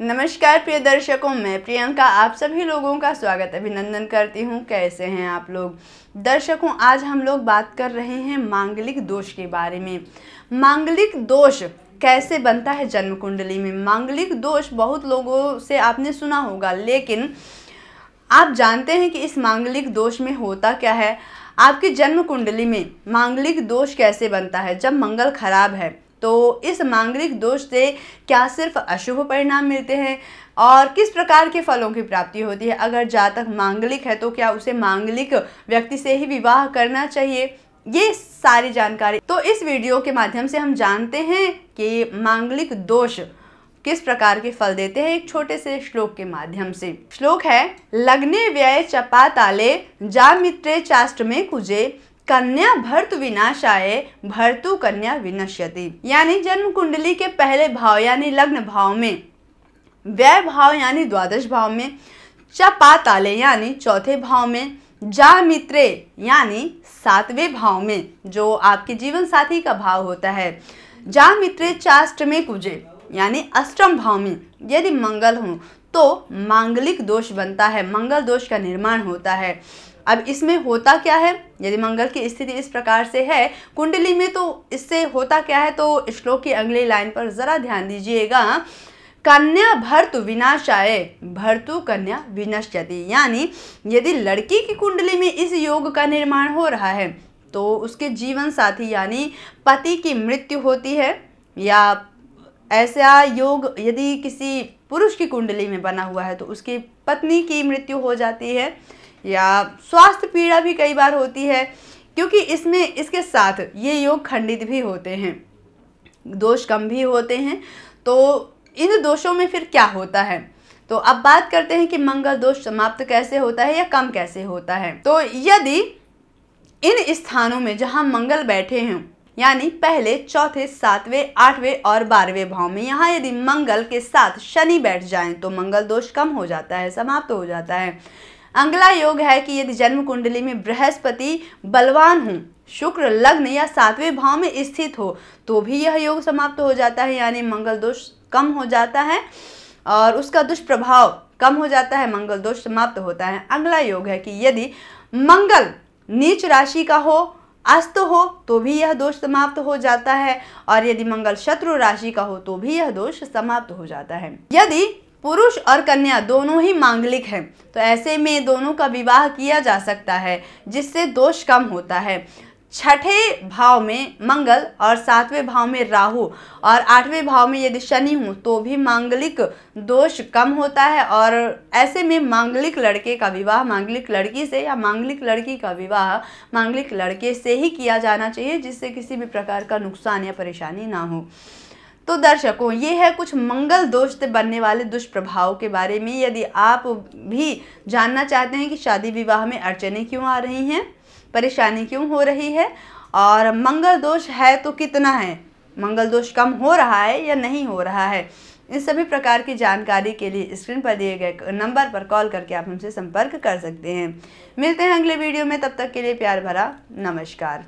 नमस्कार प्रिय दर्शकों, मैं प्रियंका आप सभी लोगों का स्वागत अभिनंदन करती हूँ। कैसे हैं आप लोग दर्शकों? आज हम लोग बात कर रहे हैं मांगलिक दोष के बारे में। मांगलिक दोष कैसे बनता है जन्म कुंडली में। मांगलिक दोष बहुत लोगों से आपने सुना होगा, लेकिन आप जानते हैं कि इस मांगलिक दोष में होता क्या है? आपकी जन्म कुंडली में मांगलिक दोष कैसे बनता है? जब मंगल खराब है तो इस मांगलिक दोष से क्या सिर्फ अशुभ परिणाम मिलते हैं और किस प्रकार के फलों की प्राप्ति होती है? अगर जातक मांगलिक है तो क्या उसे मांगलिक व्यक्ति से ही विवाह करना चाहिए? ये सारी जानकारी तो इस वीडियो के माध्यम से हम जानते हैं कि मांगलिक दोष किस प्रकार के फल देते हैं, एक छोटे से श्लोक के माध्यम से। श्लोक है, लग्ने व्यय चपाताले जामित्रे चाष्टमे कुजे कन्या भर्तु विनाशाय भर्तु कन्या विनश्यति। यानी जन्म कुंडली के पहले भाव यानी लग्न भाव में, व्यय भाव यानी द्वादश भाव में, चपाताले यानी चौथे भाव में, जामित्रे यानी सातवें भाव में जो आपके जीवन साथी का भाव होता है, जामित्रे चाष्टमे कुजे यानी अष्टम भाव में यदि मंगल हो तो मांगलिक दोष बनता है, मंगल दोष का निर्माण होता है। अब इसमें होता क्या है? यदि मंगल की स्थिति इस प्रकार से है कुंडली में तो इससे होता क्या है? तो श्लोक की अगली लाइन पर जरा ध्यान दीजिएगा। कन्या भर्तु विनाशाय भर्तु कन्या विनश्यति। यानी यदि लड़की की कुंडली में इस योग का निर्माण हो रहा है तो उसके जीवन साथी यानी पति की मृत्यु होती है, या ऐसा योग यदि किसी पुरुष की कुंडली में बना हुआ है तो उसकी पत्नी की मृत्यु हो जाती है, या स्वास्थ्य पीड़ा भी कई बार होती है, क्योंकि इसमें इसके साथ ये योग खंडित भी होते हैं, दोष कम भी होते हैं। तो इन दोषों में फिर क्या होता है? तो अब बात करते हैं कि मंगल दोष समाप्त कैसे होता है या कम कैसे होता है। तो यदि इन स्थानों में जहां मंगल बैठे हैं यानी पहले, चौथे, सातवें, आठवें और 12वें भाव में, यहाँ यदि मंगल के साथ शनि बैठ जाएं तो मंगल दोष कम हो जाता है, समाप्त हो जाता है। अगला योग है कि यदि जन्म कुंडली में बृहस्पति बलवान हो, शुक्र लग्न या सातवें भाव में स्थित हो तो भी यह योग समाप्त हो जाता है, यानी मंगल दोष कम हो जाता है और उसका दुष्प्रभाव कम हो जाता है, मंगल दोष समाप्त होता है। अगला योग है कि यदि मंगल नीच राशि का हो, अस्त हो तो भी यह दोष समाप्त हो जाता है, और यदि मंगल शत्रु राशि का हो तो भी यह दोष समाप्त हो जाता है। यदि पुरुष और कन्या दोनों ही मांगलिक हैं तो ऐसे में दोनों का विवाह किया जा सकता है, जिससे दोष कम होता है। छठे भाव में मंगल और सातवें भाव में राहु और आठवें भाव में यदि शनि हो तो भी मांगलिक दोष कम होता है, और ऐसे में मांगलिक लड़के का विवाह मांगलिक लड़की से या मांगलिक लड़की का विवाह मांगलिक लड़के से ही किया जाना चाहिए, जिससे किसी भी प्रकार का नुकसान या परेशानी ना हो। तो दर्शकों, ये है कुछ मंगल दोष से बनने वाले दुष्प्रभाव के बारे में। यदि आप भी जानना चाहते हैं कि शादी विवाह में अड़चनें क्यों आ रही हैं, परेशानी क्यों हो रही है, और मंगल दोष है तो कितना है, मंगल दोष कम हो रहा है या नहीं हो रहा है, इन सभी प्रकार की जानकारी के लिए स्क्रीन पर दिए गए नंबर पर कॉल करके आप हमसे संपर्क कर सकते हैं। मिलते हैं अगले वीडियो में, तब तक के लिए प्यार भरा नमस्कार।